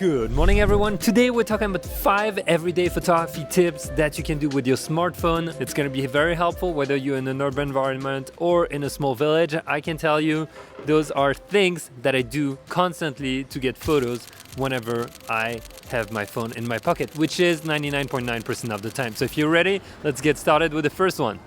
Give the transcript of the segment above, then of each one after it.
Good morning everyone. Today we're talking about 5 everyday photography tips that you can do with your smartphone. It's going to be very helpful whether you're in an urban environment or in a small village. I can tell you those are things that I do constantly to get photos whenever I have my phone in my pocket, which is 99.9% of the time. So if you're ready, let's get started with the first one.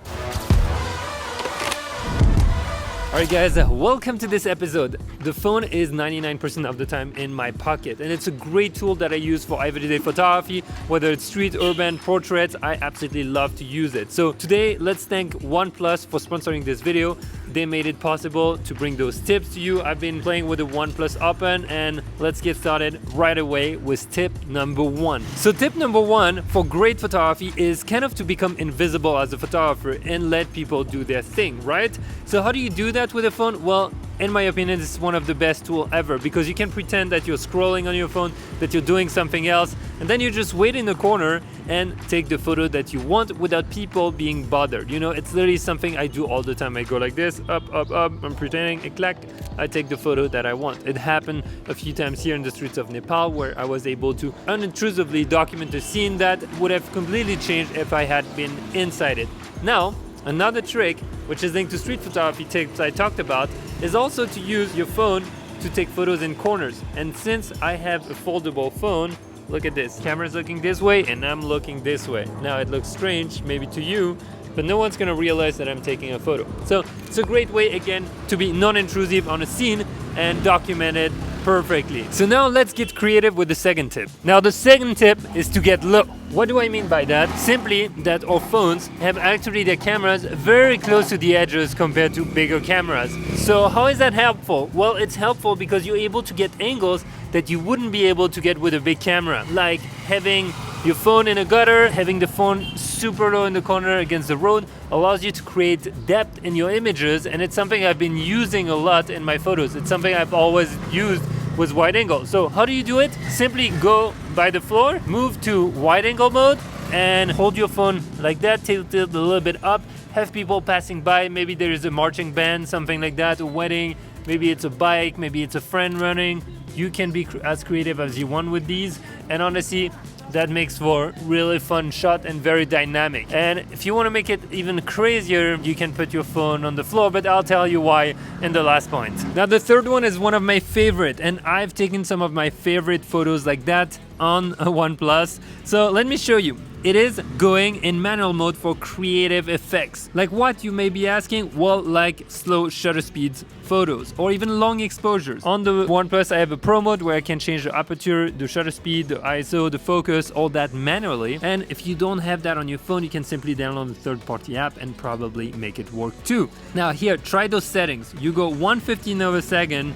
Alright guys, welcome to this episode. The phone is 99% of the time in my pocket, and it's a great tool that I use for everyday photography, whether it's street, urban, portraits. I absolutely love to use it. So today, let's thank OnePlus for sponsoring this video. They made it possible to bring those tips to you. I've been playing with the OnePlus Open, and let's get started right away with tip number 1. So tip number 1 for great photography is kind of to become invisible as a photographer and let people do their thing, right? So how do you do that with a phone? Well, in my opinion, it's one of the best tools ever because you can pretend that you're scrolling on your phone, that you're doing something else, and then you just wait in the corner and take the photo that you want without people being bothered. You know, it's literally something I do all the time. I go like this, up, I'm pretending, clack, I take the photo that I want. It happened a few times here in the streets of Nepal where I was able to unintrusively document a scene that would have completely changed if I had been inside it. Now, another trick, which is linked to street photography tips I talked about, is also to use your phone to take photos in corners. And since I have a foldable phone, look at this. Camera's looking this way and I'm looking this way. Now it looks strange, maybe to you, but no one's gonna realize that I'm taking a photo. So it's a great way, again, to be non-intrusive on a scene and document it perfectly. So now let's get creative with the second tip. Now the second tip is to get low. What do I mean by that? Simply that our phones have actually their cameras very close to the edges compared to bigger cameras. So how is that helpful? Well, it's helpful because you're able to get angles that you wouldn't be able to get with a big camera, like having your phone in a gutter, having the phone super low in the corner against the road allows you to create depth in your images, and it's something I've been using a lot in my photos. It's something I've always used with wide angle. So how do you do it? Simply go by the floor, move to wide angle mode, and hold your phone like that, tilt it a little bit up, have people passing by, maybe there is a marching band, something like that, a wedding, maybe it's a bike, maybe it's a friend running. You can be as creative as you want with these, and honestly, that makes for really fun shot and very dynamic. And if you want to make it even crazier, you can put your phone on the floor, but I'll tell you why in the last point. Now the third one is one of my favorite, and I've taken some of my favorite photos like that on a OnePlus. So let me show you. It is going in manual mode for creative effects. Like what, you may be asking? Well, like slow shutter speeds photos or even long exposures. On the OnePlus, I have a pro mode where I can change the aperture, the shutter speed, the ISO, the focus, all that manually. And if you don't have that on your phone, you can simply download the third-party app and probably make it work too. Now here, try those settings. You go 1/15 of a second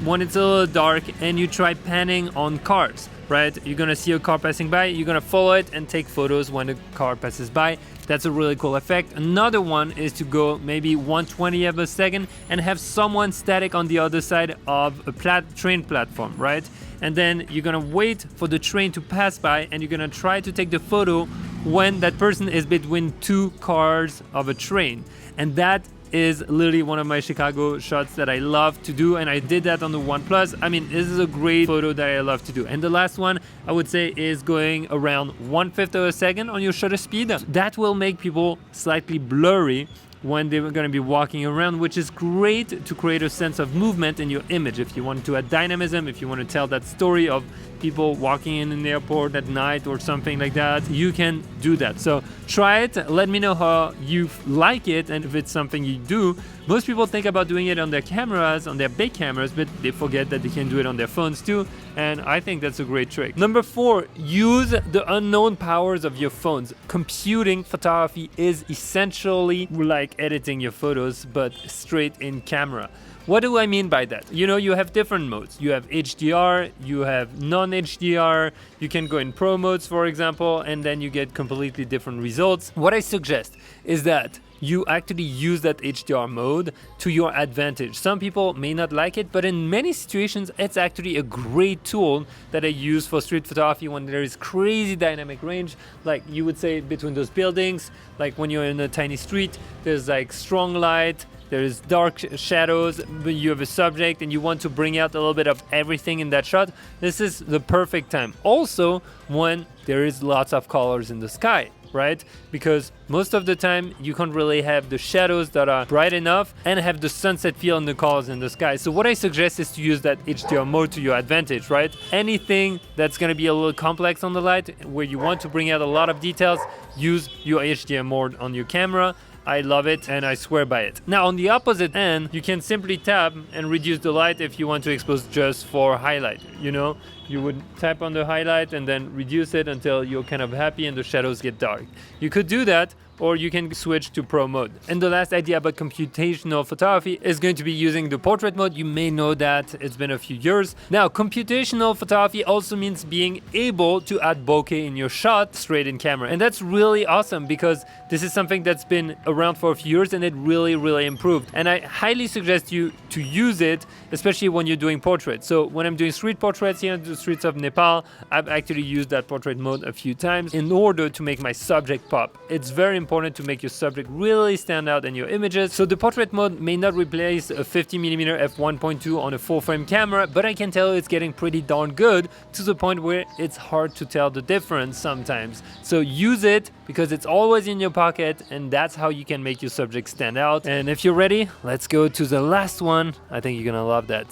when it's a little dark, and you try panning on cars, right? You're gonna see a car passing by, you're gonna follow it and take photos when the car passes by. That's a really cool effect. Another one is to go maybe 1/20 of a second and have someone static on the other side of a train platform, right? And then you're gonna wait for the train to pass by, and you're gonna try to take the photo when that person is between two cars of a train. And that is literally one of my Chicago shots that I love to do, and I did that on the OnePlus. I mean, this is a great photo that I love to do. And the last one I would say is going around 1/5 of a second on your shutter speed. That will make people slightly blurry when they're going to be walking around, which is great to create a sense of movement in your image. If you want to add dynamism, if you want to tell that story of people walking in the airport at night or something like that, you can do that. So try it, let me know how you like it, and if it's something you do. Most people think about doing it on their cameras, on their big cameras, but they forget that they can do it on their phones too, and I think that's a great trick. Number 4, use the unknown powers of your phones. Computing photography is essentially like editing your photos, but straight in camera. What do I mean by that? You know, you have different modes. You have HDR, you have non-HDR, you can go in pro modes, for example, and then you get completely different results. What I suggest is that you actually use that HDR mode to your advantage. Some people may not like it, but in many situations, it's actually a great tool that I use for street photography when there is crazy dynamic range, like you would say between those buildings, like when you're in a tiny street, there's like strong light, there is dark shadows, but you have a subject and you want to bring out a little bit of everything in that shot, this is the perfect time. Also, when there is lots of colors in the sky, right? Because most of the time you can't really have the shadows that are bright enough and have the sunset feel and the colors in the sky. So what I suggest is to use that HDR mode to your advantage, right? Anything that's going to be a little complex on the light, where you want to bring out a lot of details, use your HDR mode on your camera. I love it and I swear by it. Now on the opposite end, you can simply tap and reduce the light if you want to expose just for highlight. You know, you would tap on the highlight and then reduce it until you're kind of happy and the shadows get dark. You could do that, or you can switch to pro mode. And the last idea about computational photography is going to be using the portrait mode. You may know that, it's been a few years. Now, computational photography also means being able to add bokeh in your shot straight in camera. And that's really awesome because this is something that's been around for a few years and it really improved. And I highly suggest you to use it, especially when you're doing portraits. So when I'm doing street portraits here in the streets of Nepal, I've actually used that portrait mode a few times in order to make my subject pop. It's very important to make your subject really stand out in your images. So the portrait mode may not replace a 50mm f1.2 on a full frame camera, but I can tell it's getting pretty darn good, to the point where it's hard to tell the difference sometimes. So use it because it's always in your pocket, and that's how you can make your subject stand out. And if you're ready, let's go to the last one. I think you're gonna love that.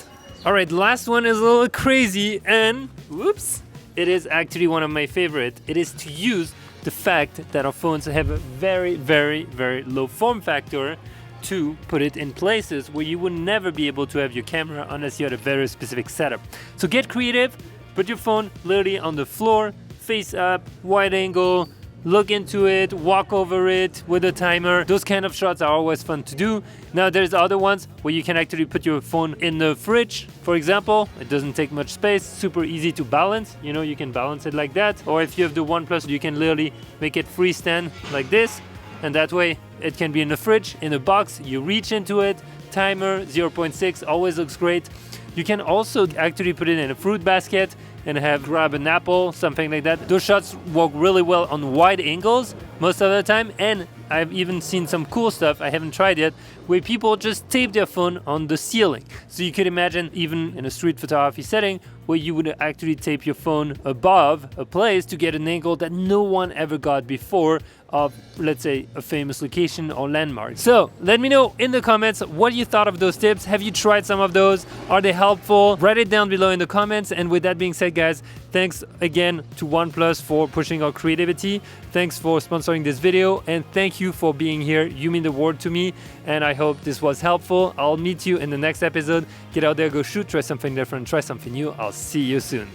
All right, the last one is a little crazy, and whoops, it is actually one of my favorite. It is to use the fact that our phones have a very low form factor to put it in places where you would never be able to have your camera unless you had a very specific setup. So get creative, put your phone literally on the floor, face up, wide angle, look into it, walk over it with a timer. Those kind of shots are always fun to do. Now there's other ones where you can actually put your phone in the fridge, for example. It doesn't take much space, super easy to balance. You know, you can balance it like that. Or if you have the OnePlus, you can literally make it freestand like this. And that way it can be in the fridge, in a box, you reach into it, timer, 0.6, always looks great. You can also actually put it in a fruit basket and grab an apple, something like that. Those shots work really well on wide angles most of the time, and I've even seen some cool stuff, I haven't tried yet, where people just tape their phone on the ceiling. So you could imagine, even in a street photography setting, where you would actually tape your phone above a place to get an angle that no one ever got before of, let's say, a famous location or landmark. So let me know in the comments what you thought of those tips. Have you tried some of those? Are they helpful? Write it down below in the comments. And with that being said, guys, thanks again to OnePlus for pushing our creativity. Thanks for sponsoring this video, and thank you for being here. You mean the world to me, and I hope this was helpful. I'll meet you in the next episode. Get out there, go shoot, try something different, try something new. I'll see you soon.